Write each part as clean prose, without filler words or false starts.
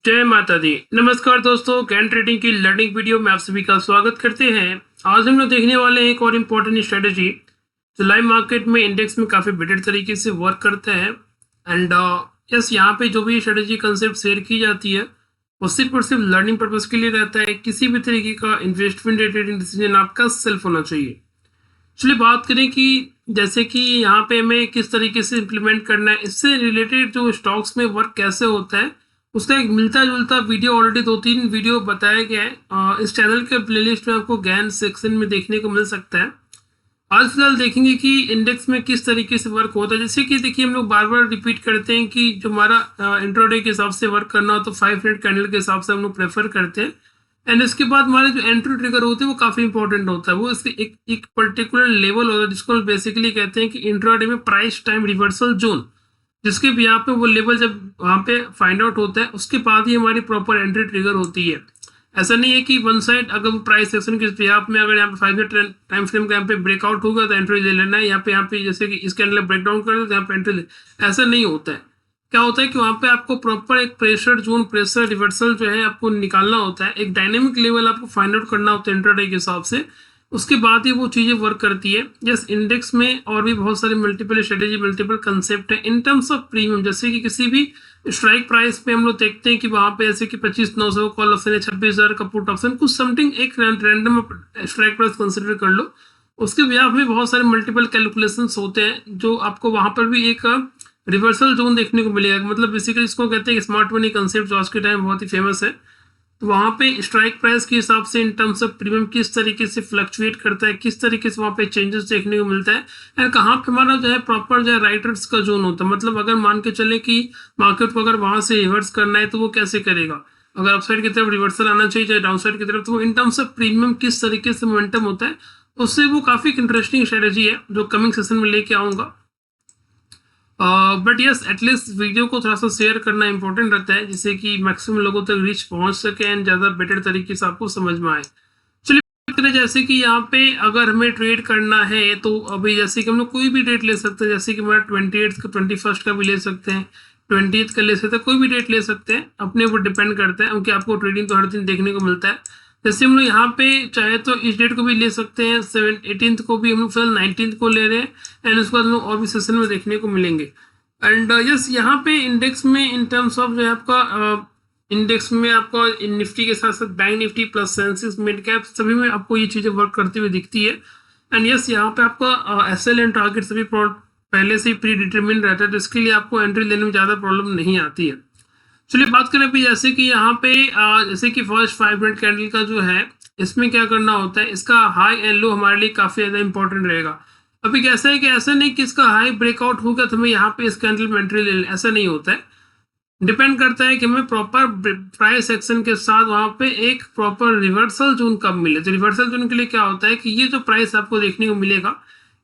जय माता दी। नमस्कार दोस्तों, ज्ञान ट्रेडिंग की लर्निंग वीडियो में आप सभी का स्वागत करते हैं। आज हम लोग देखने वाले हैं एक और इम्पोर्टेंट स्ट्रेटेजी जो लाइव मार्केट में इंडेक्स में काफ़ी बेटर तरीके से वर्क करता है। एंड यस, यहाँ पे जो भी स्ट्रेटेजी कंसेप्ट शेयर की जाती है वो सिर्फ और सिर्फ लर्निंग पर्पज के लिए रहता है। किसी भी तरीके का इन्वेस्टमेंट ट्रेडिंग डिसीजन आपका सेल्फ होना चाहिए। चलिए बात करें कि जैसे कि यहाँ पे हमें किस तरीके से इम्प्लीमेंट करना है, इससे रिलेटेड जो स्टॉक्स में वर्क कैसे होता है उसका एक मिलता जुलता वीडियो ऑलरेडी 2-3 वीडियो बताया गया है। इस चैनल के प्लेलिस्ट में आपको ज्ञान सेक्शन में देखने को मिल सकता है। आज फिलहाल देखेंगे कि इंडेक्स में किस तरीके से वर्क होता है। जैसे कि देखिए, हम लोग बार बार रिपीट करते हैं कि जो हमारा इंट्राडे के हिसाब से वर्क करना हो तो 5 मिनट कैंडल के हिसाब से हम लोग प्रेफर करते हैं। एंड इसके बाद हमारे जो एंट्री ट्रिगर होते हैं वो काफी इंपॉर्टेंट होता है। वो इसके एक पर्टिकुलर लेवल होता है जिसको बेसिकली कहते हैं कि इंट्राडे में प्राइस टाइम रिवर्सल जोन, जिसके भी यहाँ पे वो लेवल जब वहाँ पे फाइंड आउट होता है उसके बाद ही हमारी प्रॉपर एंट्री ट्रिगर होती है। ऐसा नहीं है कि वन साइड अगर वो प्राइस सेक्शन के बिहाफ में अगर यहाँ पे 5 मिनट टाइम फ्रेम का यहाँ पे ब्रेकआउट होगा तो एंट्री ले लेना है। यहाँ पे जैसे कि इसके अंदर ब्रेकडाउन कर दो तो यहाँ पे एंट्री ले, ऐसा नहीं होता है। क्या होता है कि वहाँ पे आपको प्रॉपर एक प्रेशर जोन, प्रेशर रिवर्सल जो है आपको निकालना होता है। एक डायनेमिक लेवल आपको फाइंड आउट करना होता है इंट्राडे के हिसाब से, उसके बाद ही वो चीज़ें वर्क करती है। यस, इंडेक्स में और भी बहुत सारे मल्टीपल स्ट्रेटेजी, मल्टीपल कंसेप्ट है इन टर्म्स ऑफ प्रीमियम। जैसे कि किसी भी स्ट्राइक प्राइस पे हम लोग देखते हैं कि वहां पे जैसे कि 25,900 कॉल ऑप्शन है, 26,000 का पुट ऑप्शन, कुछ समथिंग एक रैंडम स्ट्राइक प्राइस कंसिडर कर लो। उसके ब्याह में बहुत सारे मल्टीपल कैलकुलेशंस होते हैं जो आपको वहां पर भी एक रिवर्सल जोन देखने को मिलेगा। मतलब बेसिकली इसको कहते हैं स्मार्ट मनी कंसेप्ट, जो आज के टाइम बहुत ही फेमस है। तो वहाँ पे स्ट्राइक प्राइस के हिसाब से इन टर्म्स ऑफ प्रीमियम किस तरीके से फ्लक्चुएट करता है, किस तरीके से वहाँ पे चेंजेस देखने को मिलता है, एंड कहाँ पे हमारा जो है प्रॉपर जो है राइटर्स का जोन होता है। मतलब अगर मान के चले कि मार्केट को अगर वहाँ से रिवर्स करना है तो वो कैसे करेगा, अगर अपसाइड की तरफ रिवर्सल आना चाहिए चाहे डाउन साइड की तरफ, तो वो इन टर्म्स ऑफ प्रीमियम किस तरीके से मोमेंटम होता है, उससे वो काफ़ी इंटरेस्टिंग स्ट्रेटेजी है जो कमिंग सेशन में लेके आऊँगा। बट यस, एटलीस्ट वीडियो को थोड़ा सा शेयर करना इंपॉर्टेंट रहता है जिससे कि मैक्सिमम लोगों तक रीच पहुंच सके एंड ज़्यादा बेटर तरीके से आपको समझ में आए। चलिए बात करें जैसे कि यहाँ पे अगर हमें ट्रेड करना है तो अभी जैसे कि हम लोग कोई भी डेट ले सकते हैं। जैसे कि हमारा 28 का 21 का भी ले सकते हैं, 20th का ले सकते हैं, कोई भी डेट ले सकते हैं, अपने ऊपर डिपेंड करता है क्योंकि आपको ट्रेडिंग तो हर दिन देखने को मिलता है। जैसे हम लोग यहाँ पे चाहे तो इस डेट को भी ले सकते हैं, 18th को भी, हम लोग फिलहाल 19th को ले रहे हैं। एंड उसके बाद हम लोग और भी सेशन में देखने को मिलेंगे। एंड यस, यहाँ पे इंडेक्स में इन टर्म्स ऑफ जो है आपका इंडेक्स में आपका निफ्टी के साथ साथ bank Nifty plus Sensex mid cap सभी में आपको ये चीज़ें वर्क करती हुई दिखती है। एंड यस, यहाँ पे आपका एसएल एंड टारगेट सभी पहले से ही प्री डिटरमिन रहता है, तो इसके लिए आपको एंट्री लेने में ज़्यादा प्रॉब्लम नहीं आती है। चलिए बात करें अभी जैसे कि यहाँ पे जैसे कि फर्स्ट 5 मिनट कैंडल का जो है इसमें क्या करना होता है, इसका हाई एंड लो हमारे लिए काफी ज्यादा इंपॉर्टेंट रहेगा। अभी कैसा है कि ऐसा नहीं कि इसका हाई ब्रेकआउट होगा तो हमें यहाँ पे इस कैंडल में एंट्री ले लें, ऐसा नहीं होता है। डिपेंड करता है कि हमें प्रॉपर प्राइस एक्शन के साथ वहां पे एक प्रॉपर रिवर्सल जोन कब मिले। तो रिवर्सल जोन के लिए क्या होता है कि ये जो प्राइस आपको देखने को मिलेगा,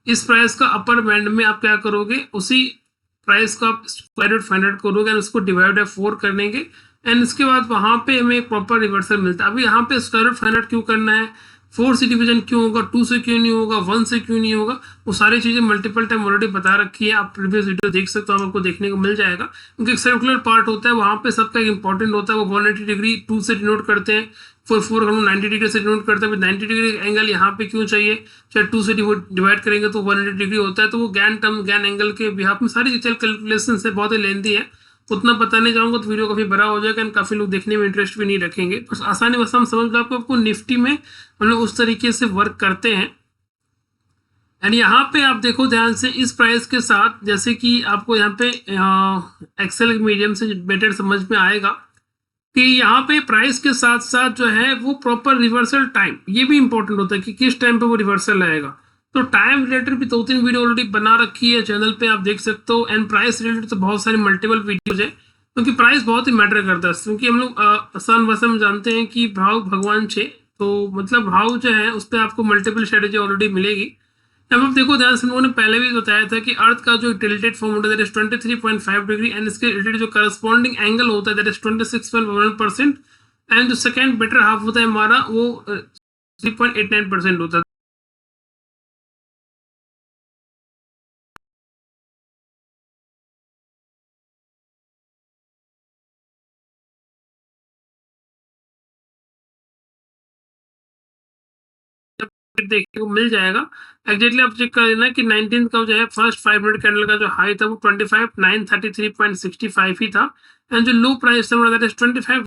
इस प्राइस का अपर बैंड में आप क्या करोगे, उसी प्राइस का आप स्क्वायर रूट फाइंड आउट करोगे एंड उसको डिवाइड बाय 4 करेंगे। एंड इसके बाद वहां पे हमें एक प्रॉपर रिवर्सल मिलता है। अभी यहाँ पे स्क्वायर रूट फाइंड आउट क्यों करना है, 4 से डिवीजन क्यों होगा, 2 से क्यों नहीं होगा, 1 से क्यों नहीं होगा, वो सारी चीजें मल्टीपल टाइम ऑलरेडी बता रखी है। आप प्रीवियस वीडियो देख सकते हो, आपको देखने को मिल जाएगा। क्योंकि एक सर्कुलर पार्ट होता है वहां पे सबका एक इंपॉर्टेंट होता है। वो 180 डिग्री 2 से डिनोट करते हैं, फोर फोर हम 90 डिग्री से डिनोट करते हैं। 90 डिग्री एंगल यहाँ पे क्यों चाहिए, चाहे 2 से डिवाइड करेंगे तो 180 डिग्री होता है। तो वो ज्ञान टर्म, ज्ञान एंगल के बिहाफ में सारी डिटेल कैलकुलेशन है, बहुत ही लेंथी है, उतना बताने जाऊंगा तो वीडियो काफी बड़ा हो जाएगा एंड काफी लोग देखने में इंटरेस्ट भी नहीं रखेंगे। बस आसानी बस हम समझ लो, आपको निफ्टी में हम लोग उस तरीके से वर्क करते हैं। एंड यहाँ पे आप देखो ध्यान से इस प्राइस के साथ, जैसे कि आपको यहाँ पे एक्सेल मीडियम से बेटर समझ में आएगा कि यहाँ पे प्राइस के साथ साथ जो है वो प्रॉपर रिवर्सल टाइम, ये भी इंपॉर्टेंट होता है कि किस टाइम पे वो रिवर्सल आएगा। तो टाइम रिलेटेड भी 2-3 वीडियो ऑलरेडी बना रखी है चैनल पे, आप देख सकते हो। एंड प्राइस रिलेटेड तो बहुत सारे मल्टीपल वीडियोज है, क्योंकि प्राइस बहुत ही मैटर करता है। क्योंकि हम लोग आसान भाषा में जानते हैं कि भाव भगवान छे, तो मतलब भाव जो है उस पर आपको मल्टीपल स्ट्रेटेजी ऑलरेडी मिलेगी। अब आप देखो ध्यान से, उन्होंने पहले भी बताया था कि अर्थ का जो टिल्टेड फॉर्म होता है दैट इज 23.5 डिग्री एंड इसके रिलेटेड जो करस्पॉन्डिंग एंगल होता है दैट इज 26.1%। एंड जो सेकंड बेटर हाफ होता है हमारा वो 3.89% होता है। टारगेट देखने को मिल जाएगा। एग्जैक्टली आप चेक कर लेना कि 19 का जो है फर्स्ट 5 मिनट कैंडल का जो हाई था वो 25,933.65 ही था, एंड जो लो प्राइस था दैट इज 25।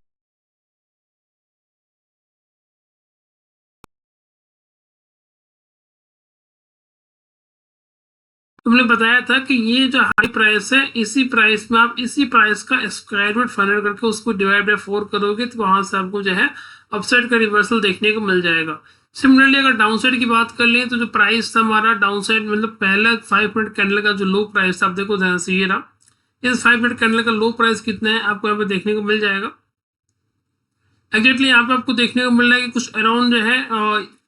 तुमने बताया था कि ये जो हाई प्राइस है, इसी प्राइस में आप इसी प्राइस का स्क्वायर रूट फाइंड करके उसको डिवाइड बाय 4 करोगे तो वहां से आपको जो है अपसाइड का रिवर्सल देखने को मिल जाएगा। सिमिलरली अगर डाउनसाइड की बात कर लें तो जो प्राइस था हमारा डाउनसाइड, मतलब पहला 5 मिनट कैंडल का जो लो प्राइस था, आप देखो ध्यान से ये रहा, इस 5 मिनट कैंडल का लो प्राइस कितना है आपको यहाँ पे देखने को मिल जाएगा। एग्जैक्टली यहाँ पे आपको देखने को मिल रहा है कि कुछ अराउंड जो है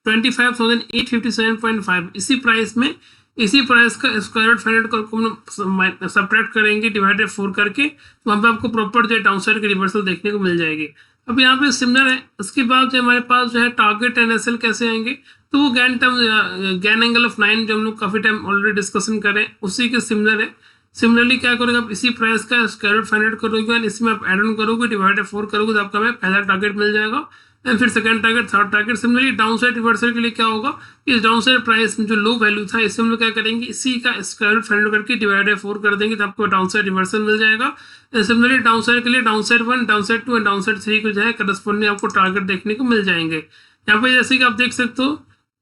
25,857.5 इसी प्राइस में, इसी प्राइस का स्क्वायर रूट फाइंड करके सब्ट्रैक्ट करेंगे डिवाइडेड 4 करके, तो वहाँ पे आपको प्रॉपर जो है डाउनसाइड की रिवर्सल देखने को मिल जाएगी। अब यहाँ पे सिमिलर है, इसके बाद जो हमारे पास जो है टारगेट एंड एसएल कैसे आएंगे, तो वो गैन एंगल ऑफ 9 जो हम लोग काफी टाइम ऑलरेडी डिस्कशन करें उसी के सिमिलर है। सिमिलरली क्या करोगे आप इसी प्राइस का स्क्वायर रूट फाइंड करोगे और इसमें आप एड ऑन करोगे डिवाइडेड 4 करोगे तो आपका हमें पहला टारगेट मिल जाएगा, एंड फिर second target, third target. Similarly down side reversal के लिए क्या होगा, इस डाउन साइड प्राइस में जो लो वैल्यू था इसे हम लोग क्या करेंगे, इसी का स्क्वायर रूट फाइंड करके डिवाइडेड 4 कर देंगे तो आपको डाउन साइड रिवर्सल मिल जाएगा। सिमिलरली डाउन साइड के लिए down side 1, down side 2 and down side 3 को जो है करस्पॉन्डिंग आपको टारगेट देखने को मिल जाएंगे। यहाँ पे जैसे कि आप देख सकते हो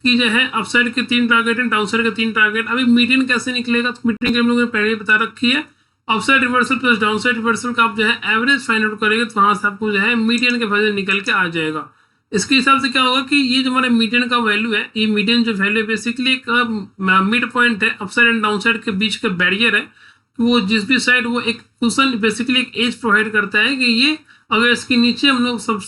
कि जो है अपसाइड के 3 टारगेट है, डाउन साइड के 3 टारगेट। अभी मीडियन कैसे निकलेगा, तो मीडियन के हम लोगों ने पहले ही बता रखी है, upside reversal plus downside reversal का आप जो है एवरेज फाइंड आउट करेंगे तो वहां से आपको जो है मीडियन के वैल्यू निकल के आ जाएगा। इसके हिसाब से क्या होगा कि ये जो हमारा मीडियन का वैल्यू है, ये मीडियन जो वैल्यू बेसिकली एक मिड पॉइंट है, अपसाइड एंड डाउनसाइड के बीच का बैरियर है, वो जिस भी साइड वो एक कुशन बेसिकली एक एज प्रोवाइड करता है कि ये अगर इसके नीचे हम लोग सब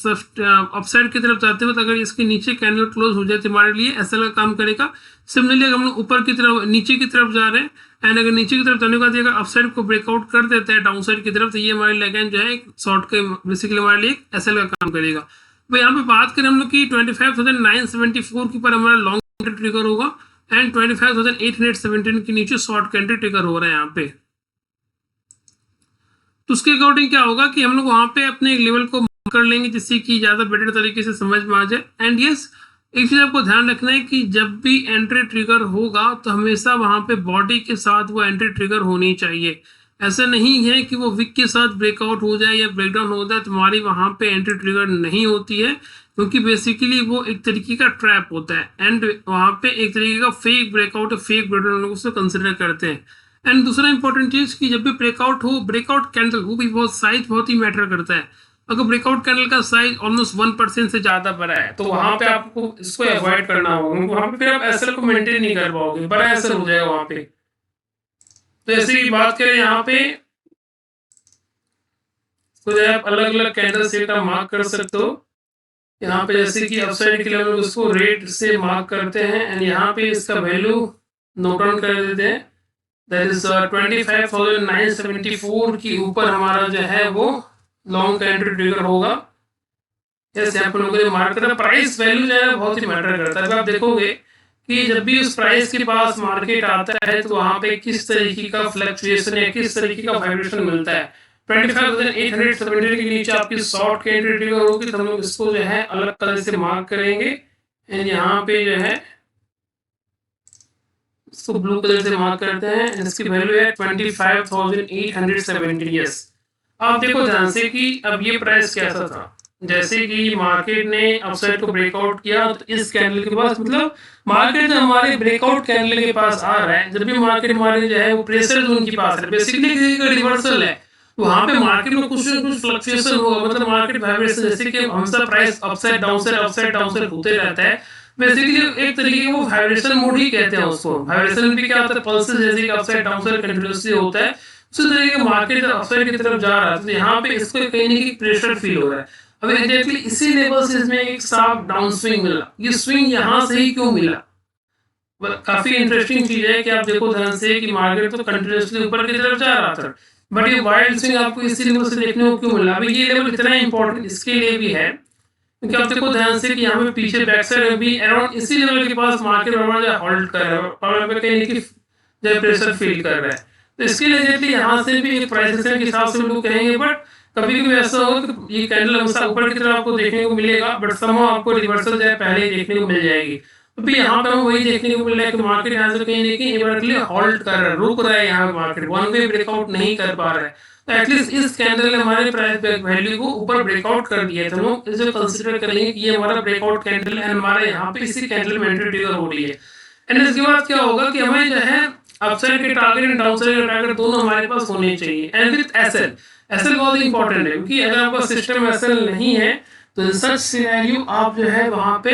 अपसाइड की तरफ जाते हैं तो अगर इसके नीचे कैंडल क्लोज हो जाए तो हमारे लिए एसएल का काम करेगा। सिमिलरली अगर हम लोग ऊपर की तरफ नीचे की तरफ जा रहे हैं एंड अगर नीचे की तरफ जाने के बाद अगर अपसाइड को ब्रेकआउट कर देता है डाउन साइड की तरफ तो ये हमारे लिए अगेन जो है एक शॉर्ट के बेसिकली हमारे लिए एसएल का काम करेगा। तो यहाँ पे बात करें हम लोग की 25,974 के ऊपर हमारा लॉन्ग ट्रिगर होगा एंड 25,817 के नीचे शॉर्ट कैंडल ट्रिगर हो रहा है यहाँ पे। तो उसके अकॉर्डिंग क्या होगा कि हम लोग वहां पे अपने एक लेवल को कर लेंगे जिससे कि ज्यादा बेटर तरीके से समझ में आ जाए। एंड यस, एक चीज आपको ध्यान रखना है कि जब भी एंट्री ट्रिगर होगा तो हमेशा वहां पे बॉडी के साथ वो एंट्री ट्रिगर होनी चाहिए। ऐसा नहीं है कि वो विक के साथ ब्रेकआउट हो जाए या ब्रेकडाउन हो जाए तुम्हारी वहां पे एंट्री ट्रिगर नहीं होती है, क्योंकि बेसिकली वो एक तरीके का ट्रैप होता है एंड वहां पे एक तरीके का फेक ब्रेकआउट फेक ब्रेकडाउन लोग उसको कंसिडर करते हैं। एंड दूसरा इंपॉर्टेंट चीज कि जब भी ब्रेकआउट हो, ब्रेकआउट कैंडल वो भी बहुत साइज बहुत ही मैटर करता है। अगर ब्रेकआउट कैंडल का साइज ऑलमोस्ट 1% से ज्यादा बड़ा है तो वहां पे आपको इसको अवॉइड करना होगा, वहां पे फिर आप एसएल को मेंटेन नहीं कर पाओगे, बड़ा एसएल हो जाएगा वहां पे। तो ऐसे की बात करें यहाँ पे तो जो आप अलग अलग कैंडल सेट आप मार्क कर सकते हो। यहाँ पे जैसे कि अपसाइड के लेवल उसको रेट से मार्क करते हैं एंड यहाँ पे इसका वैल्यू नोट डाउन कर देते हैं, दैट इज 25,974 के ऊपर हमारा जो है वो लॉन्ग कैंडल ट्रिगर होगा। जैसे यहाँ पर लोगों ने मार्क करा, प्राइस वैल्यू जो है बहुत ही मैटर करता है। आप देखोगे कि जब भी उस प्राइस के पास मार्केट आता है तो वहां पे किस तरीके का फ्लक्चुएशन या किस तरीके का वाइब्रेशन मिलता है। 25,870 के नीचे आपकी शॉर्ट कैंडल ट्रिगर होगी तो हम लोग इसको जो है अलग कलर से मार्क करेंगे एंड यहाँ पे जो है इसको ब्लू कलर से मार्क करते हैं, इसकी वैल्यू है 25,870। यस, आप देखो ध्यान से कि अब ये प्राइस कैसा था, जैसे कि मार्केट ने अपसाइड को ब्रेकआउट किया तो इस कैंडल के पास, मतलब मार्केट हमारे ब्रेकआउट कैंडल के पास आ रहा है, जब भी मार्केट हमारे जो है वो प्रेशर जोन के पास है, बेसिकली रिवर्सल है, तो वहां पे मार्केट में कुछ ना कुछ फ्लक्चुएशन होगा, मतलब मार्केट वाइब्रेशन, जैसे कि हमेशा प्राइस अपसाइड डाउनसाइड होते रहता है। बेसिकली एक तरीके का वो वाइब्रेशन मोड ही कहते हैं उसको। वाइब्रेशन भी क्या होता है, पल्सेस जैसे कि अपसाइड डाउनसाइड कंटिन्यूअसली होता है, उसी तरीके का मार्केट अपसाइड की तरफ जा रहा है तो यहाँ पे इसको कहीं ना कहीं प्रेशर फील हो रहा है। अब एग्जैक्टली इसी लेवल से इसमें एक शार्प डाउन स्विंग मिला, ये स्विंग यहाँ से ही क्यों मिला, काफी इंटरेस्टिंग चीज है कि आप देखो ध्यान से कि मार्केट तो कंटिन्यूअसली ऊपर की तरफ जा रहा था बट ये वाइल्ड स्विंग आपको इसी लेवल से देखने को क्यों मिला। अभी ये लेवल इतना इंपॉर्टेंट इसके लिए भी है क्योंकि आप देखो ध्यान से कि यहाँ पे पीछे बैक साइड में भी अराउंड इसी लेवल के पास मार्केट होल्ड कर रहा है और कहीं की जो प्रेशर फील कर रहा है, तो इसके लिए एग्जैक्टली यहाँ से भी एक प्राइस एक्शन के हिसाब से लोग कहेंगे, बट कभी कभी ऐसा होगा कि ये कैंडल हमेशा ऊपर की तरफ आपको देखने को मिलेगा बट समहाउ आपको रिवर्सल जो है पहले ही देखने को मिल जाएगी। तो भी यहाँ पे हमें वही देखने को मिल रहा है कि मार्केट यहाँ से कहीं ना कहीं एक बार के लिए हॉल्ट कर रहा है, रुक रहा है, यहाँ पे मार्केट वन वे ब्रेकआउट नहीं कर पा रहा है। तो एटलीस्ट इस कैंडल ने हमारे प्राइस वैल्यू को ऊपर ब्रेकआउट कर दिया है, तो हम लोग इसे कंसिडर करेंगे कि ये हमारा ब्रेकआउट कैंडल है, हमारे यहाँ पे इसी कैंडल में एंट्री ट्रिगर हो रही है। एंड इसके बाद क्या होगा कि हमें जो है अपसाइड के टारगेट एंड डाउनसाइड के टारगेट दोनों हमारे पास होने चाहिए। एंड विद एसएल, एसएल बहुत इंपॉर्टेंट है, क्योंकि अगर आपका सिस्टम एसएल नहीं है तो इन सच सिनेरियो आप जो है वहां पे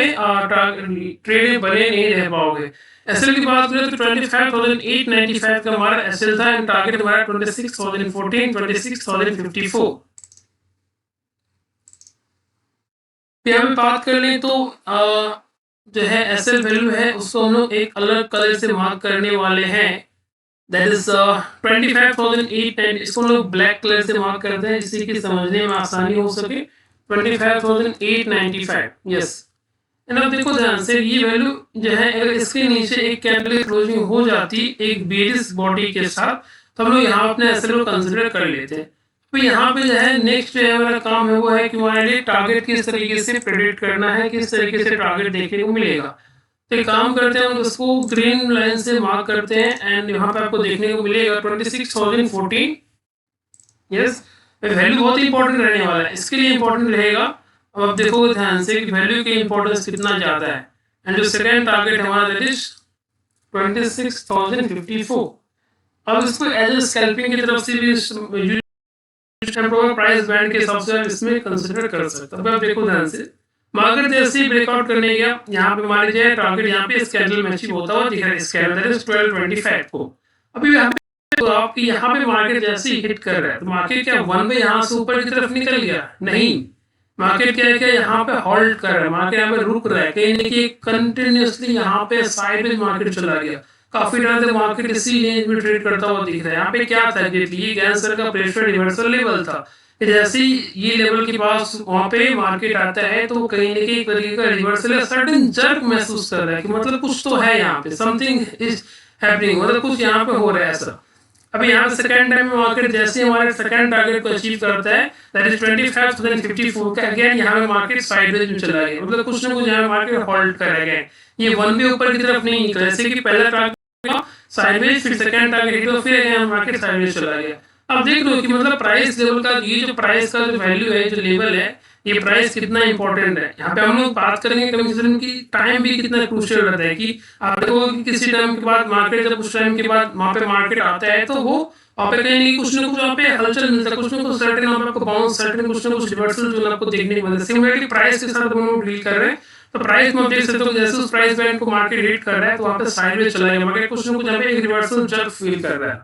ट्रेड बने नहीं रह पाओगे। एसएल की बात करें तो 25,895 का हमारा एसएल था एंड टारगेट हमारा 26,014, 26,054। यहाँ पे बात कर लें तो जो है एसएल वैल्यू है उसको हम लोग एक अलग कलर से मार्क करने वाले हैं, दैट इज 25,890। इसको हम लोग ब्लैक कलर से मार्क करते हैं जिससे कि समझने में आसानी हो सके। 25,895, यस। एंड अब देखो ध्यान से, ये वैल्यू जो है अगर इसके नीचे एक कैंडल क्लोजिंग हो जाती एक बेरिश बॉडी के साथ, तो हम लोग यहाँ अपने एसएल को कंसिडर कर लेते हैं। तो यहाँ पे जो है नेक्स्ट जो है हमारा काम है वो है कि हमारे लिए टारगेट किस तरीके से प्रेडिक्ट करना है, किस तरीके से टारगेट देखने को मिलेगा। तो एक काम करते हैं, उसको ग्रीन लाइन से मार्क करते हैं एंड यहाँ पे आपको देखने को मिलेगा 26,014, यस। वैल्यू बहुत इंपॉर्टेंट रहने वाला है, इसके लिए इंपॉर्टेंट रहेगा। अब आप देखोगे ध्यान से कि वैल्यू की इंपॉर्टेंस कितना ज्यादा है। एंड जो सेकंड टारगेट हमारा दैट इज 26,054। अब इसको एज ए स्कैल्पिंग की तरफ से भी प्राइस बैंड के हिसाब से आप इसमें कंसीडर कर सकते हो। अब आप देखो ध्यान से, मार्केट जैसे ही ब्रेकआउट करने गया, यहाँ पे हमारे जो है टारगेट यहाँ पे इस कैंडल में अचीव होता हुआ दिख रहा है, इस कैंडल दैट इज 1225 को। अभी यहाँ पे तो आपकी यहाँ पे मार्केट जैसे ही हिट कर रहा है, तो मार्केट क्या वन वे यहाँ से ऊपर की तरफ निकल गया? नहीं, मार्केट क्या है, यहाँ पे होल्ड कर रहा है, मार्केट यहाँ पे रुक रहा है, कहीं ना कहीं कंटिन्यूअसली यहाँ पे साइडवेज मार्केट चला गया। काफी टाइम से मार्केट इसी रेंज में ट्रेड करता हुआ दिख रहा है। यहाँ पे क्या था कि ये कैंसर का प्रेशर रिवर्सल लेवल था, जैसे ये लेवल के पास वहां पे मार्केट आता है तो कहीं ना कहीं तरीके का रिवर्सल सडन जर्क महसूस कर रहा है कि मतलब कुछ तो है यहाँ पे, समथिंग इज हैपनिंग, मतलब कुछ यहाँ पे हो रहा है ऐसा। अभी यहाँ सेकंड टाइम में मार्केट जैसे हमारे सेकंड टारगेट को अचीव करता है दैट इज 25,054 का, अगेन यहाँ पे मार्केट साइडवेज में चला गया, मतलब कुछ ना कुछ यहाँ मार्केट होल्ड कर गया। ये वन वे ऊपर की तरफ नहीं निकला, जैसे कि पहला टारगेट साइडवेज, फिर सेकंड टारगेट तो फिर यहाँ मार्केट साइडवेज चला गया। अब देख लो कि मतलब प्राइस लेवल का ये जो प्राइस का जो वैल्यू है, जो लेवल है, ये प्राइस कितना इंपॉर्टेंट है। यहाँ पे हम लोग बात करेंगे कमीशन की, टाइम भी कितना क्रूशियल रहता है कि आप देखो कि किसी टाइम के बाद मार्केट, जब उस टाइम के बाद वहाँ पे मार्केट आता है तो वो वहाँ पे कहीं नहीं कुछ ना कुछ वहाँ पे हलचल मिलता है, कुछ ना कुछ सर्टेन वहाँ पे आपको बाउंस, सर्टेन कुछ ना कुछ रिवर्सल जो आपको देखने को मिलता है। सिमिलरली प्राइस के साथ हम लोग डील कर रहे हैं, तो प्राइस में आप देख सकते हो जैसे उस प्राइस बैंड को मार्केट हिट कर रहा है तो वहाँ पे साइडवेज चला गया, मार्केट कुछ ना कुछ यहाँ पे एक रिवर्सल जर्क फील कर रहा है।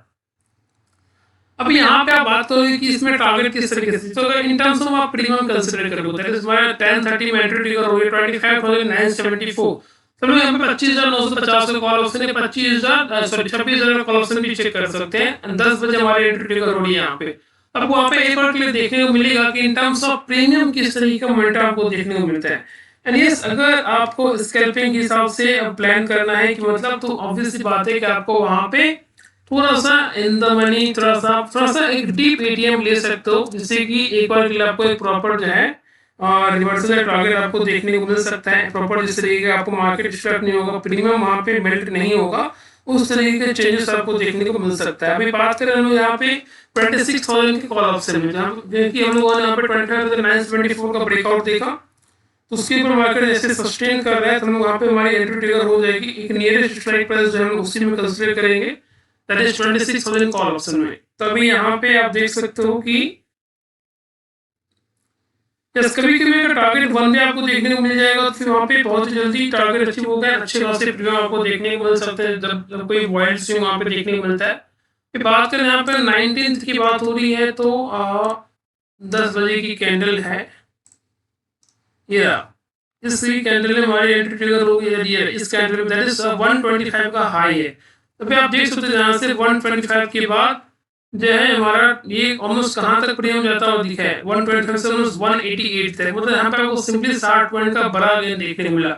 अब यहाँ पे आप बात करोगे कि इसमें टारगेट किस तरीके से, तो इन टर्म्स ऑफ आप प्रीमियम कंसीडर करोगे, दैट इज हमारा 1030 में एंट्री ट्रिगर हो गया 25,974। तो लोग यहाँ पे 25,950 का कॉल ऑप्शन है, 26,000 का कॉल ऑप्शन भी चेक कर सकते हैं। 10 बजे हमारी एंट्री ट्रिगर हो रही है यहाँ पे। अब वहाँ पे एक बार के लिए देखने को मिलेगा कि इन टर्म्स ऑफ प्रीमियम किस तरीके का मोमेंटम आपको देखने को मिलता है। एंड यस, अगर आपको स्कैल्पिंग के हिसाब से प्लान करना है कि मतलब, तो ऑब्वियस सी बात है कि आपको वहाँ पे थोड़ा सा इन द मनी, थोड़ा सा एक डीप एटीएम ले सकते हो, जिससे कि एक बार के लिए आपको एक प्रॉपर जो है और रिवर्सल टारगेट आपको देखने को मिल सकता है प्रॉपर, जिस तरीके का आपको मार्केट डिस्टर्ब नहीं होगा, प्रीमियम वहाँ पे मेल्ट नहीं होगा, उस तरीके के चेंजेस आपको देखने को मिल सकता है। अभी बात करें हम लोग यहाँ पे 26,000 के कॉल ऑप्शन में, क्योंकि हम लोगों ने यहाँ पे 25,974 का ब्रेकआउट देखा, तो उसके ऊपर मार्केट जैसे सस्टेन कर रहा है तो हम वहाँ पे हमारी एंट्री ट्रिगर हो जाएगी। एक नियरेस्ट स्ट्राइक प्राइस जो है उसी में कंसीडर करेंगे, दैट इज 26,000 कॉल ऑप्शन में। तो अभी यहाँ पे आप देख सकते हो कि कभी कभी अगर टारगेट वन में आपको देखने को मिल जाएगा तो फिर वहाँ पे बहुत जल्दी टारगेट अचीव हो गया, अच्छे खासे प्रीमियम आपको देखने को मिल सकते हैं जब कोई वाइल्ड स्विंग वहाँ पे देखने को मिलता है। फिर बात करें यहाँ पे 19th की बात हो रही है तो 10 बजे की कैंडल है, इस कैंडल में हमारी एंट्री ट्रिगर हो गई है, इस कैंडल में दैट इज 125 का हाई है। तो फिर आप देख सकते हैं यहाँ से 125 के बाद जो है हमारा ये ऑलमोस्ट कहाँ तक प्रीमियम जाता हुआ दिखा है, 125 से ऑलमोस्ट 188 तक, मतलब यहाँ पे आपको सिंपली 60 पॉइंट का बड़ा गेन देखने को मिला।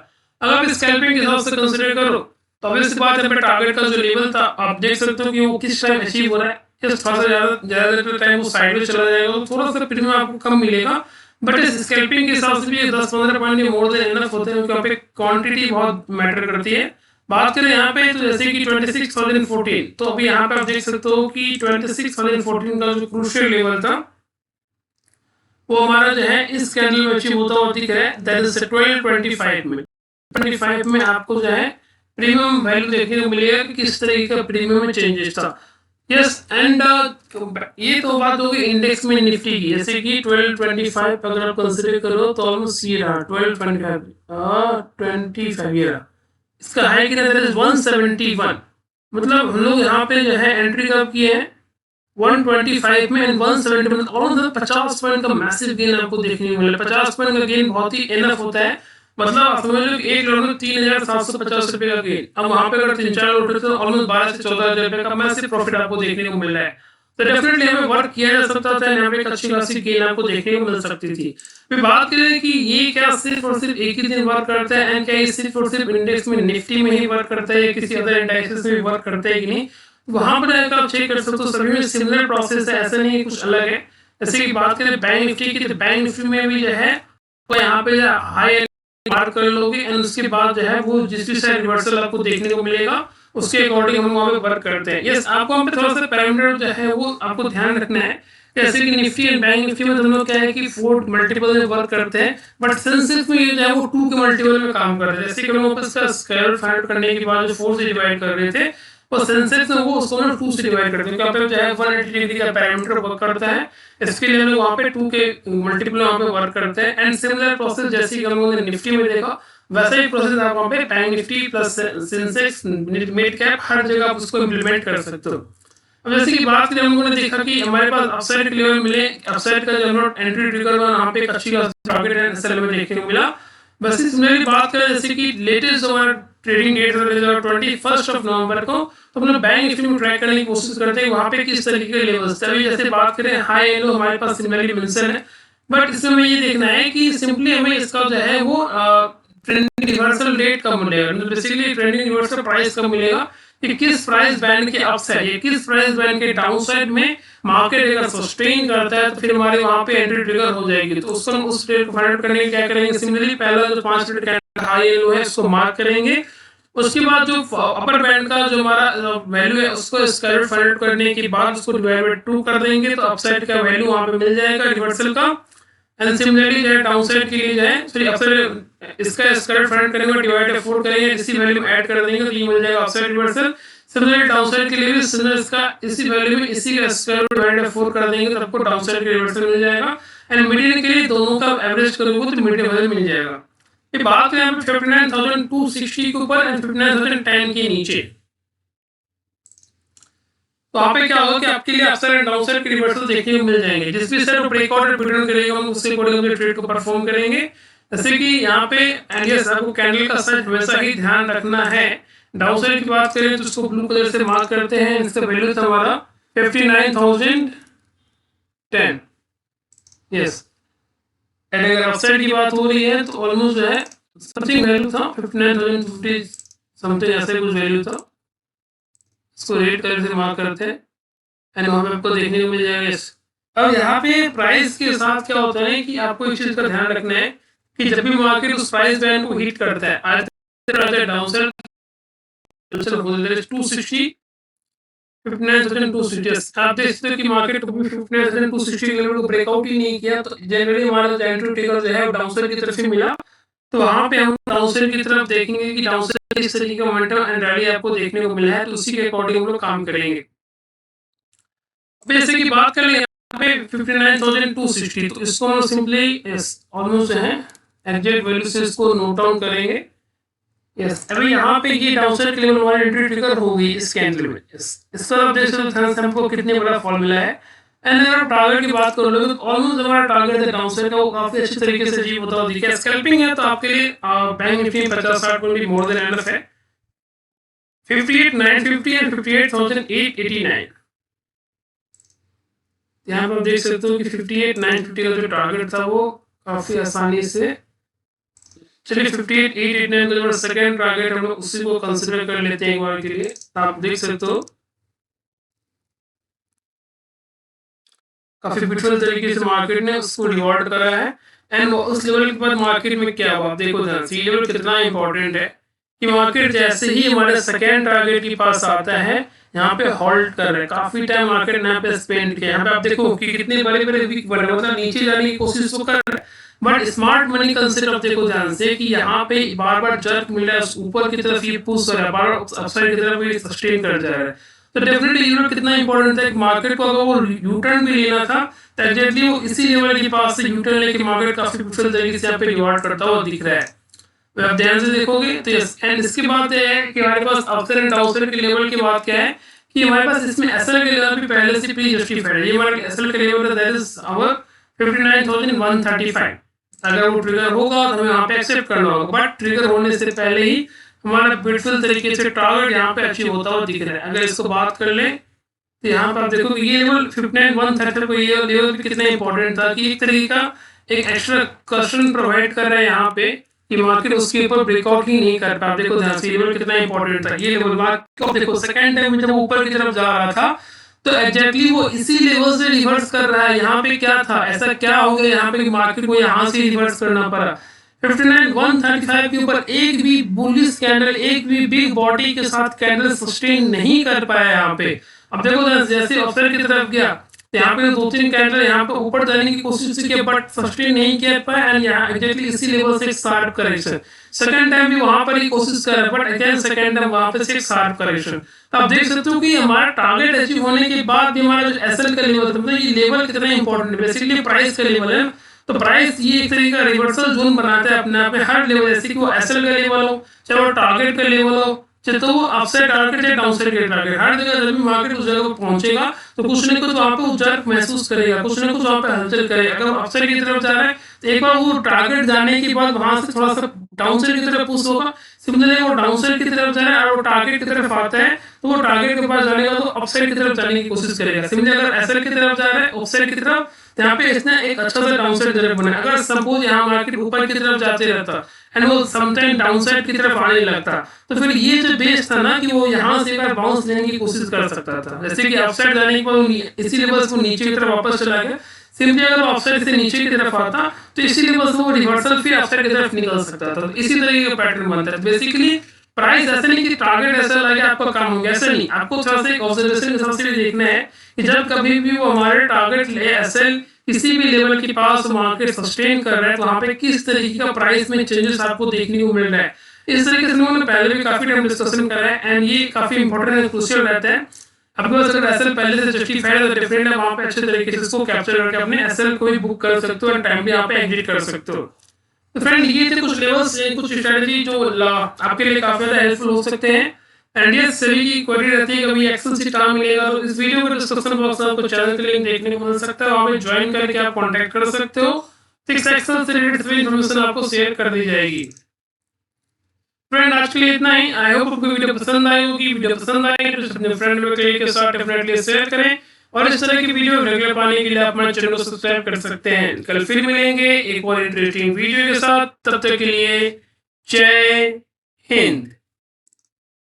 अगर आप स्कैल्पिंग के हिसाब से कंसीडर करो तो ऑब्वियस बात है टारगेट का जो लेवल था आप देख सकते हो कि वो किस टाइम अचीव हो रहा है, थोड़ा सा ज्यादा टाइम वो साइड में चला जाएगा, थोड़ा सा प्रीमियम आपको कम मिलेगा, बट इस स्कैल्पिंग के हिसाब से भी 10-15 पॉइंट के मोर देन एनफ होते हैं, क्योंकि यहाँ पे क्वांटिटी बहुत मैटर करती है। बात करें यहाँ पे तो जैसे कि 26,014, तो अभी यहाँ पे आप देख सकते हो कि 26,014 का जो क्रूशियल लेवल था वो हमारा जो है इस कैंडल में अचीव होता हुआ दिख रहा है, दैट इज 1225 में। 25 में आपको जो है प्रीमियम वैल्यू देखने को मिलेगा कि किस तरीके का प्रीमियम में चेंजेस था। यस एंड ये तो बात होगी इंडेक्स में निफ्टी की, जैसे कि 1225 अगर आप कंसीडर करो तो ऑलमोस्ट ये रहा 1225 ये रहा, इसका हाई कितना था 171। मतलब हम लोग यहाँ पे जो है एंट्री कब किए हैं 125 में एंड 170 में, ऑलमोस्ट 50 पॉइंट का मैसिव गेन आपको देखने को मिला। 50 पॉइंट का गेन बहुत ही एनफ होता है, मतलब आप समझ लो कि एक लॉट में 3,750 रुपए का गेन। अब वहां पे अगर 3-4 लॉट होते तो ऑलमोस्ट 12 से 14,000 रुपए का मैसिव प्रॉफिट आपको देखने को मिल रहा है। तो डेफिनेटली हमें वर्क किया जा सकता था, यहाँ पे एक अच्छी खासी गेन आपको देखने को मिल सकती थी। फिर बात करें कि ये क्या सिर्फ और सिर्फ एक ही दिन वर्क करता है एंड क्या ये सिर्फ और सिर्फ इंडेक्स में निफ्टी में ही वर्क करता है या किसी अदर इंडेक्सेस में भी वर्क करता है कि नहीं, वहां पर जाकर आप चेक कर सकते हो। सभी में सिमिलर प्रोसेस है, ऐसा नहीं कुछ अलग है। जैसे कि बात करें बैंक निफ्टी की, तो बैंक निफ्टी में भी जो है वो यहाँ पे हाई मार्क कर लोगे एंड उसके बाद जो है वो जिस भी साइड रिवर्सल आपको देखने को मिलेगा उसके अकॉर्डिंग हम वहाँ पे वर्क करते हैं। यस, आपको वहाँ पे थोड़ा सा पैरामीटर जो है वो आपको ध्यान रखना है। जैसे कि निफ्टी एंड बैंक निफ्टी में दोनों क्या है कि 4 मल्टीपल में वर्क करते हैं, बट सेंसेक्स में ये जो है वो 2 के मल्टीपल में काम कर रहे हैं। जैसे कि हम वापस का स्क्वायर फाइंड आउट करने के बाद जो 4 से डिवाइड कर रहे थे, और सेंसेक्स में वो उसको ना 2 से डिवाइड करते हैं, क्योंकि जो है 180 डिग्री का पैरामीटर वर्क करता है, इसके लिए हम लोग वहाँ पे 2 के मल्टीपल वहाँ पे वर्क करते हैं। एंड सिमिलर प्रोसेस जैसे कि हम लोगों ने निफ्टी में देखा, वैसा ही प्रोसेस आप वहाँ पे bank Nifty plus Sensex mid cap हर जगह आप उसको इम्प्लीमेंट कर सकते हो। अब जैसे कि बात करें, हम लोगों ने देखा कि हमारे पास अपसाइड के लेवल मिले, अपसाइड का जो हम लोग एंट्री ट्रिगर हुआ वहाँ पे एक अच्छी टारगेट है एसएल में देखने को मिला। बस इसमें बात करें जैसे कि लेटेस्ट हमारा ट्रेडिंग डेट था 21 नवंबर को, तो हम लोग बैंक निफ्टी में ट्रैक करने की कोशिश करते हैं वहाँ पे किस तरीके के लेवल्स थे। अभी जैसे बात करें हाई एंड लो हमारे पास सिमिलरली मेंशन है, बट इसमें हमें ये देखना है कि सिंपली हमें इसका जो है वो ट्रेंडिंग रिवर्सल रेट कब मिलेगा, बेसिकली ट्रेंडिंग रिवर्सल प्राइस कब मिलेगा कि किस प्राइस बैंड के अपसाइड या किस प्राइस बैंड के डाउनसाइड में मार्केट अगर सस्टेन करता है तो फिर हमारे वहां पे एंट्री ट्रिगर हो जाएगी। तो उसको हम उस रेट को फाइंड आउट करने के लिए क्या करेंगे, सिमिलरली पहला जो 5 मिनट कैंडल हाई लो है उसको मार्क करेंगे। उसके बाद जो अपर बैंड का जो हमारा वैल्यू है उसको स्क्वायर फाइंड आउट करने के बाद उसको डिवाइड बाय 2 कर देंगे, तो अपसाइड का वैल्यू वहां पे मिल जाएगा रिवर्सल का। एंड सिमिलरली जो है डाउनसाइड के लिए जो है सॉरी अपसाइड इसका स्क्वायर फाइंड करेंगे डिवाइड बाय 4 करेंगे, इसी वैल्यू में ऐड कर देंगे तो ये मिल जाएगा अपसाइड रिवर्सल। सिमिलरली डाउनसाइड के लिए भी सिमिलर इसका इसी वैल्यू में इसी का स्क्वायर डिवाइड बाय 4 कर देंगे तो आपको डाउनसाइड का रिवर्सल मिल जाएगा। एंड मीडियन के लिए दोनों का एवरेज करोगे तो मीडियन वैल्यू मिल जाएगा। ये बात करें हम 59,260 के ऊपर एंड 59,010 के नीचे, तो वहाँ पे क्या होगा कि आपके लिए अपसाइड एंड डाउनसाइड के रिवर्सल देखने को मिल जाएंगे। जिस भी साइड ब्रेकआउट रिटर्न करेगा हम उससे अकॉर्डिंग अपने ट्रेड को परफॉर्म करेंगे। जैसे कि यहाँ पे एंगल्स आपको कैंडल का साइज वैसा ही ध्यान रखना है। डाउनसाइड की बात करें तो उसको ब्लू कलर से मार्क करते हैं, इसका वैल्यू था हमारा 59,010। यस, एंड अगर अपसाइड की बात हो रही है तो ऑलमोस्ट जो है समथिंग वैल्यू था 59,050 समथिंग, ऐसे कुछ वैल्यू था। इसको रेड कलर से मार्क करते हैं एंड वहां पे आपको देखने को मिल जाएगा। यस, अब यहाँ पे प्राइस के साथ क्या होता है कि आपको इस चीज का ध्यान रखना है कि जब भी मार्केट उस प्राइस बैंड को हिट करता है आइदर डाउनसाइड 260 59,260, आप देख सकते हो कि मार्केट 59,260 के लेवल को ब्रेकआउट ही नहीं किया, तो जनरली हमारा एंट्री ट्रिगर जो है डाउनसाइड की तरफ ही मिला। तो वहां पे हम डाउनसाइड की तरफ देखेंगे कि डाउनसाइड किस तरीके का मोमेंटम एंड रैली आपको देखने को मिला है, तो उसी के अकॉर्डिंग हम लोग काम करेंगे। जैसे कि बात करें यहाँ पे 59,260, तो इसको हम सिंपली ऑलमोस्ट है एग्जैक्ट वैल्यू से इसको नोट डाउन करेंगे। यस, अभी यहाँ पे ये डाउनसाइड के लेवल हमारी एंट्री ट्रिगर होगी इस कैंडल में। यस, इस पर आप देख सकते हो हमको कितने बड़ा फॉल मिला है। एंड अगर आप टारगेट की बात कर लोगे तो ऑलमोस्ट हमारा टारगेट है डाउनसाइड का वो काफी अच्छे तरीके से अचीव होता हुआ दिखा है। स्कैल्पिंग है तो आपके लिए बैंक निफ्टी 50-60 पॉइंट भी मोर देन एनफ है। 58,950 एंड 58,889, यहाँ पर देख सकते हो कि 58,950 का जो टारगेट था वो काफी आसानी से, चलिए 58,889 का जो सेकंड टारगेट हम लोग उसी को कंसीडर कर लेते हैं एक बार के लिए। आप देख सकते हो काफी ब्यूटीफुल तरीके से मार्केट ने उसको रिवॉर्ड करा है। एंड उस लेवल के बाद मार्केट में क्या हुआ, आप देखो ध्यान से, ये लेवल कितना इंपॉर्टेंट है कि मार्केट जैसे ही हमारे सेकेंड टारगेट के पास आता है, यहाँ पे होल्ड कर रहे हैं, काफी टाइम मार्केट ने यहाँ पे स्पेंड किया। यहाँ पे आप देखो कि कितने बड़े बड़े वीक बने, मतलब नीचे जाने की कोशिश तो कर रहे हैं, बट स्मार्ट मनी कंसेप्ट आप देखो ध्यान से कि यहाँ पे बार बार जर्क मिल रहा है, ऊपर की तरफ ये पुश कर रहा है, बार अपसाइड की तरफ ये सस्टेन कर जा रहा है। तो डेफिनेटली ये कितना इंपॉर्टेंट था कि मार्केट को अगर वो यू टर्न भी लेना था तो एग्जैक्टली वो इसी लेवल के पास से यू टर्न लेके मार्केट काफी ब्यूटीफुल तरीके से यहाँ पे रिवॉर्ड करता हुआ दिख रहा है। तो आप ध्यान से देखोगे तो यस। एंड इसके बाद है कि हमारे पास अपसाइड एंड डाउनसाइड के लेवल की बात क्या है कि हमारे पास इसमें एसएल के लेवल भी पहले से प्री जस्टिफाइड है। ये हमारा एसएल का लेवल है, दैट इज आवर 59135। अगर वो ट्रिगर होगा तो हमें यहाँ पे एक्सेप्ट करना होगा, बट ट्रिगर होने से पहले ही हमारा ब्यूटीफुल तरीके से टारगेट यहाँ पे अचीव होता हुआ दिख रहा है। अगर इसको बात कर ले तो यहाँ पर आप देखो ये लेवल 59135 को, ये लेवल भी कितना इंपॉर्टेंट था कि एक तरीके का एक एक्स्ट्रा क्वेश्चन प्रोवाइड कर रहा है यहाँ पे कि मार्केट उसके ऊपर ब्रेकआउट ही नहीं कर पाया। देखो ध्यान से लेवल कितना इंपॉर्टेंट था, ये लेवल मार्केट देखो सेकंड टाइम जब ऊपर की तरफ जा रहा था तो एग्जैक्टली वो इसी लेवल से रिवर्स कर रहा है। यहाँ पे क्या था, ऐसा क्या हो गया यहाँ पे मार्केट को यहाँ से रिवर्स करना पड़ा। 59135 के ऊपर एक भी बुलिश कैंडल, एक भी बिग बॉडी के साथ कैंडल सस्टेन नहीं कर पाया यहाँ पे। अब देखो जैसे अपसाइड की तरफ गया तो यहाँ पे दो तीन कैंडल यहाँ पे ऊपर जाने की कोशिश की बट सस्टेन नहीं कर पाया एंड यहाँ एग्जैक्टली इसी लेवल से एक शार्प करेक्शन। सेकंड टाइम भी वहां पर ही कोशिश कर रहा है बट अगेन सेकंड टाइम वहां पे से एक शार्प करेक्शन। तो आप देख सकते हो कि हमारा टारगेट अचीव होने के बाद भी हमारा जो एसएल का लेवल था, मतलब ये लेवल कितना इंपॉर्टेंट है, बेसिकली प्राइस का लेवल है। तो प्राइस ये एक तरीके का रिवर्सल जोन बनाता है अपने आप में हर लेवल, जैसे कि वो एसएल का लेवल हो चाहे वो टारगेट का लेवल हो, चाहे तो वो अपसाइड टारगेट चाहे डाउनसाइड के टारगेट, हर जगह जब भी मार्केट उस जगह पर पहुंचेगा तो कुछ न कुछ वहां पे जर्क महसूस करेगा, कुछ न कुछ वहां पे हलचल करेगा। अगर अपसाइड की तरफ जा रहा है तो एक बार वो टारगेट जाने के बाद वहां से थोड़ा सा डाउनसाइड की तरफ पुश होगा, सिमिलरली वो डाउनसाइड की तरफ जा रहा है और वो टारगेट की तरफ आता है तो वो टारगेट के पास जाने का तो अपसाइड की तरफ जाने की कोशिश करेगा। सिमिलरली अगर एसएल की तरफ जा रहा है अपसाइड की तरफ तो यहाँ पे इसने एक अच्छा सा डाउनसाइड जरूर बनाया। अगर सपोज यहाँ मार्केट ऊपर की तरफ जाते रहता एंड वो समटाइम डाउनसाइड की तरफ आने लगता तो फिर ये जो बेस था ना कि वो यहाँ से एक बार बाउंस लेने की कोशिश कर सकता था, जैसे कि अपसाइड जाने के बाद इसी लेवल से नीचे की तरफ वापस चला गया। सिंपली अगर अपसाइड से नीचे की तरफ आता तो इसी लेवल से वो रिवर्सल फिर अपसाइड की तरफ निकल सकता था। तो इसी तरह का पैटर्न बनता है। बेसिकली प्राइस ऐसा नहीं कि टारगेट ऐसा लगे आपका काम हो गया, ऐसा नहीं। आपको थोड़ा सा एक ऑब्जर्वेशन के हिसाब से देखना है कि जब कभी भी वो हमारे टारगेट ले एसएल किसी भी लेवल के पास मार्केट सस्टेन कर रहा है तो वहां पे किस तरीके का प्राइस में चेंजेस आपको देखने को मिल रहा है। इस तरीके से उन्होंने पहले भी काफी टाइम डिस्कशन करा है एंड ये काफी इंपॉर्टेंट एंड क्रूशियल रहता है। आपके पास अगर एसएल पहले से जस्टिफाइड है तो डिफरेंट है, वहां पे अच्छे तरीके से इसको कैप्चर करके अपने एसएल को भी बुक कर सकते हो एंड टाइम भी यहाँ पे एग्जिट कर सकते हो। तो फ्रेंड ये थे कुछ लेवल्स, कुछ स्ट्रेटजी जो आपके लिए काफी ज्यादा हेल्पफुल हो सकते हैं। एंड ये सभी की क्वेरी रहती है कभी एक्सेल सीट कहाँ मिलेगा, तो इस वीडियो के डिस्क्रिप्शन बॉक्स में आपको चैनल का लिंक देखने को मिल सकता है, वहां पे ज्वाइन करके आप कांटेक्ट कर सकते हो। फिक्स एक्सेल से रिलेटेड सभी इन्फॉर्मेशन आपको शेयर कर दी जाएगी। फ्रेंड आज के लिए इतना ही। आई होप आपको वीडियो पसंद आई होगी। वीडियो पसंद आई तो अपने फ्रेंड के साथ डेफिनेटली शेयर करें और इस तरह की वीडियो रेगुलर पाने के लिए आप हमारे चैनल को सब्सक्राइब कर सकते हैं। कल फिर मिलेंगे एक और इंटरेस्टिंग वीडियो के साथ, तब तक के लिए जय हिंद।